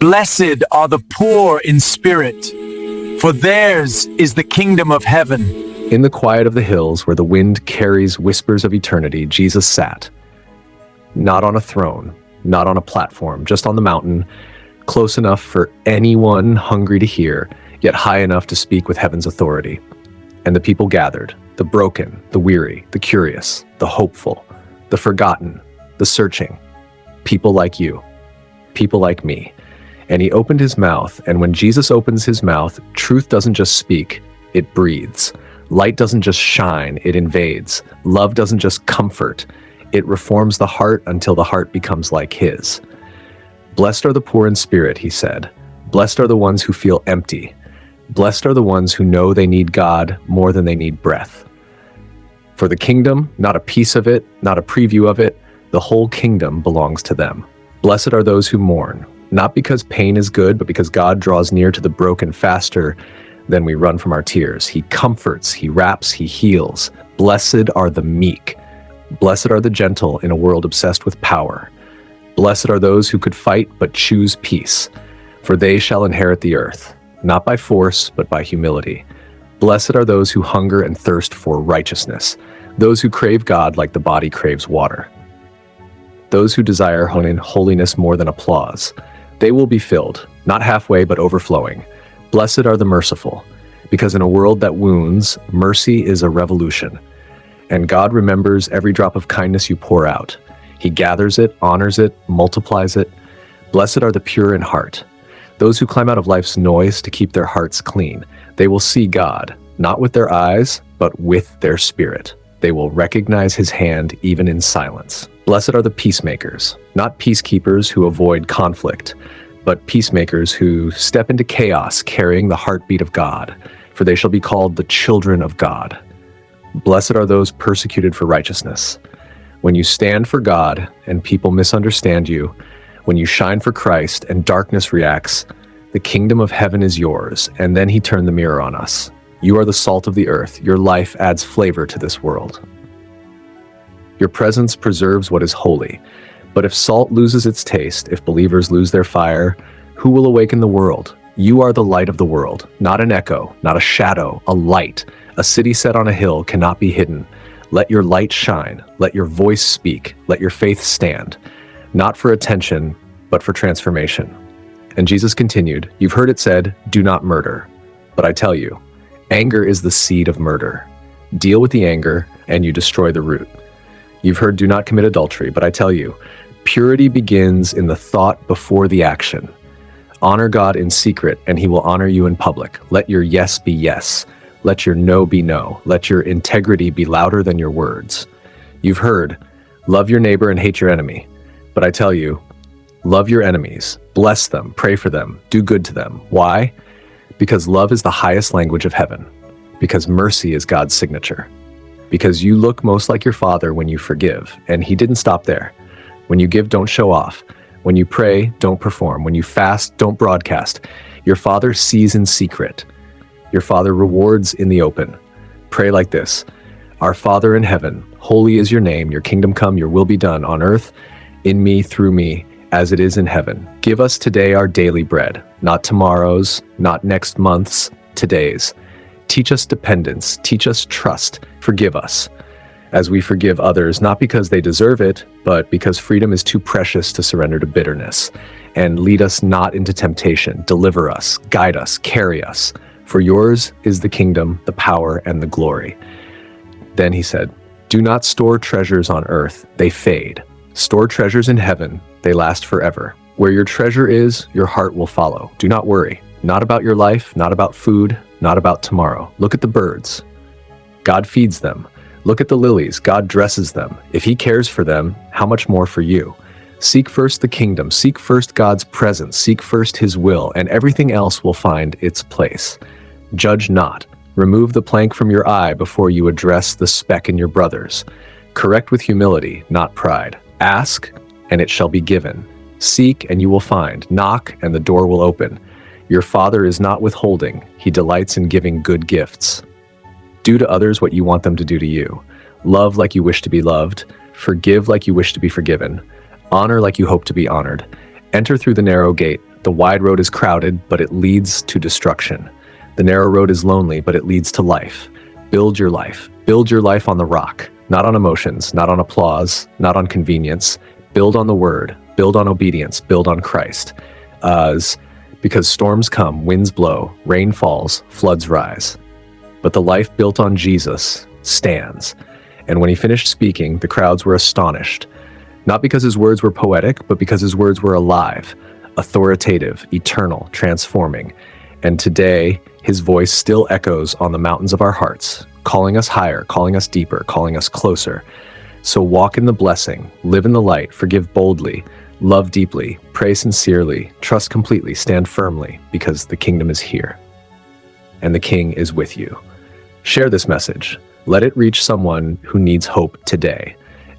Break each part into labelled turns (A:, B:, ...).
A: Blessed are the poor in spirit, for theirs is the kingdom of heaven.
B: In the quiet of the hills where the wind carries whispers of eternity, Jesus sat. Not on a throne, not on a platform, just on the mountain, close enough for anyone hungry to hear, yet high enough to speak with heaven's authority. And the people gathered, the broken, the weary, the curious, the hopeful, the forgotten, the searching. People like you, people like me. And he opened his mouth, and when Jesus opens his mouth, truth doesn't just speak, it breathes. Light doesn't just shine, it invades. Love doesn't just comfort, it reforms the heart until the heart becomes like his. Blessed are the poor in spirit, he said. Blessed are the ones who feel empty. Blessed are the ones who know they need God more than they need breath. For the kingdom, not a piece of it, not a preview of it, the whole kingdom belongs to them. Blessed are those who mourn, not because pain is good, but because God draws near to the broken faster than we run from our tears. He comforts, he wraps, he heals. Blessed are the meek. Blessed are the gentle in a world obsessed with power. Blessed are those who could fight but choose peace, for they shall inherit the earth, not by force, but by humility. Blessed are those who hunger and thirst for righteousness, those who crave God like the body craves water. Those who desire holiness more than applause. They will be filled, not halfway but overflowing. Blessed are the merciful, because in a world that wounds, mercy is a revolution. And God remembers every drop of kindness you pour out. He gathers it, honors it, multiplies it. Blessed are the pure in heart, those who climb out of life's noise to keep their hearts clean. They will see God, not with their eyes, but with their spirit. They will recognize his hand even in silence. Blessed are the peacemakers, not peacekeepers who avoid conflict, but peacemakers who step into chaos carrying the heartbeat of God, for they shall be called the children of God. Blessed are those persecuted for righteousness. When you stand for God and people misunderstand you, when you shine for Christ and darkness reacts, the kingdom of heaven is yours, and then he turned the mirror on us. You are the salt of the earth. Your life adds flavor to this world. Your presence preserves what is holy. But if salt loses its taste, if believers lose their fire, who will awaken the world? You are the light of the world, not an echo, not a shadow, a light. A city set on a hill cannot be hidden. Let your light shine. Let your voice speak. Let your faith stand. Not for attention, but for transformation. And Jesus continued, you've heard it said, do not murder. But I tell you, anger is the seed of murder. Deal with the anger, and you destroy the root. You've heard do not commit adultery, but I tell you, purity begins in the thought before the action. Honor God in secret, and he will honor you in public. Let your yes be yes. Let your no be no. Let your integrity be louder than your words. You've heard, love your neighbor and hate your enemy. But I tell you, love your enemies, bless them, pray for them, do good to them. Why? Because love is the highest language of heaven. Because mercy is God's signature. Because you look most like your Father when you forgive, and he didn't stop there. When you give, don't show off. When you pray, don't perform. When you fast, don't broadcast. Your Father sees in secret. Your Father rewards in the open. Pray like this. Our Father in heaven, holy is your name, your kingdom come, your will be done on earth, in me, through me, as it is in heaven. Give us today our daily bread, not tomorrow's, not next month's, today's. Teach us dependence, teach us trust, forgive us, as we forgive others, not because they deserve it, but because freedom is too precious to surrender to bitterness. And lead us not into temptation, deliver us, guide us, carry us. For yours is the kingdom, the power, and the glory. Then he said, do not store treasures on earth, they fade. Store treasures in heaven, they last forever. Where your treasure is, your heart will follow. Do not worry, not about your life, not about food, not about tomorrow. Look at the birds. God feeds them. Look at the lilies. God dresses them. If he cares for them, how much more for you? Seek first the kingdom. Seek first God's presence. Seek first his will, and everything else will find its place. Judge not. Remove the plank from your eye before you address the speck in your brother's. Correct with humility, not pride. Ask, and it shall be given. Seek, and you will find. Knock, and the door will open. Your Father is not withholding. He delights in giving good gifts. Do to others what you want them to do to you. Love like you wish to be loved. Forgive like you wish to be forgiven. Honor like you hope to be honored. Enter through the narrow gate, The wide road is crowded, but it leads to destruction. The narrow road is lonely, but it leads to life. Build your life. Build your life on the rock, not on emotions, not on applause, not on convenience. Build on the word, build on obedience, build on Christ. Because storms come, winds blow, rain falls, floods rise. But the life built on Jesus stands. And when he finished speaking, the crowds were astonished, not because his words were poetic, but because his words were alive, authoritative, eternal, transforming. And today, his voice still echoes on the mountains of our hearts, calling us higher, calling us deeper, calling us closer. So walk in the blessing, live in the light, forgive boldly, love deeply, pray sincerely, trust completely, stand firmly, because the kingdom is here, and the King is with you. Share this message. Let it reach someone who needs hope today.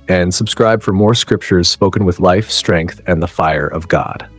B: And subscribe for more scriptures spoken with life, strength, and the fire of God.